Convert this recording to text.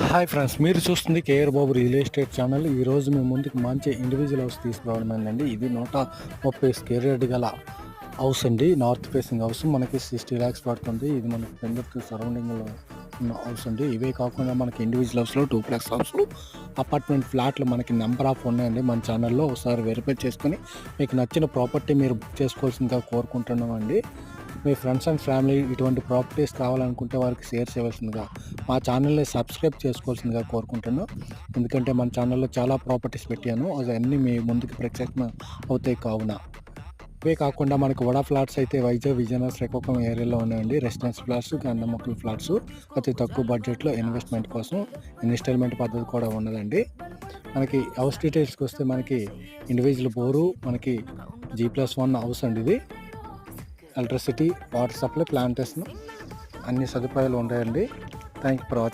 Hi friends, మీరు చూస్తుంది KR బాబు real estate channel. ఈరోజు మేము ముందుకు మంచి ఇండివిజువల్ హౌస్ తీసుకురావడమేనండి. ఇది 130 స్క్వేర్ యార్డ్ గల హౌస్ అండి. North facing house. మనకి 60 lakhs పడుతుంది. ఇది మనకి పెందర్కి సరౌండింగ్లో ఉన్న హౌస్ అండి. ఇవే కాకుండా మనకి ఇండివిజువల్ హౌస్లో 2+ హౌస్లు, అపార్ట్మెంట్ ఫ్లాట్లు మనకి నెంబర్ ఆఫ్ ఉన్నాయండి. మన ఛానల్లో ఒకసారి వెరిఫై చేసుకొని మీకు నచ్చిన ప్రాపర్టీ మీరు బుక్ చేసుకోవాల్సిందిగా కోరుకుంటున్నామండి. మీ ఫ్రెండ్స్ అండ్ ఫ్యామిలీ ఇటువంటి ప్రాపర్టీస్ కావాలనుకుంటే వారికి షేర్ చేయవలసిందిగా, మా ఛానల్ని సబ్స్క్రైబ్ చేసుకోవాల్సిందిగా కోరుకుంటున్నాను. ఎందుకంటే మన ఛానల్లో చాలా ప్రాపర్టీస్ పెట్టాను, అవన్నీ మీ ముందుకు ప్రత్యేకం అవుతాయి కావున. ఇవే కాకుండా మనకు వడా ఫ్లాట్స్ అయితే వైజాగ్, విజయనగరం, శ్రీకాకుళం ఏరియాలో ఉన్నాయండి. రెసిడెన్స్ ఫ్లాట్స్, గంధమొక్కల ఫ్లాట్స్ అతి తక్కువ బడ్జెట్లో ఇన్వెస్ట్మెంట్ కోసం ఇన్స్టాల్మెంట్ పద్ధతి కూడా ఉన్నదండి. మనకి హౌస్ డీటెయిల్స్కి వస్తే మనకి ఇండివిజువల్ బోరు, మనకి G+1 హౌస్ అండి. ఇది ఎలక్ట్రిసిటీ, వాటర్ సప్లై, ప్లాంటేషన్ అన్ని సదుపాయాలు ఉంటాయండి. Thank you for watching.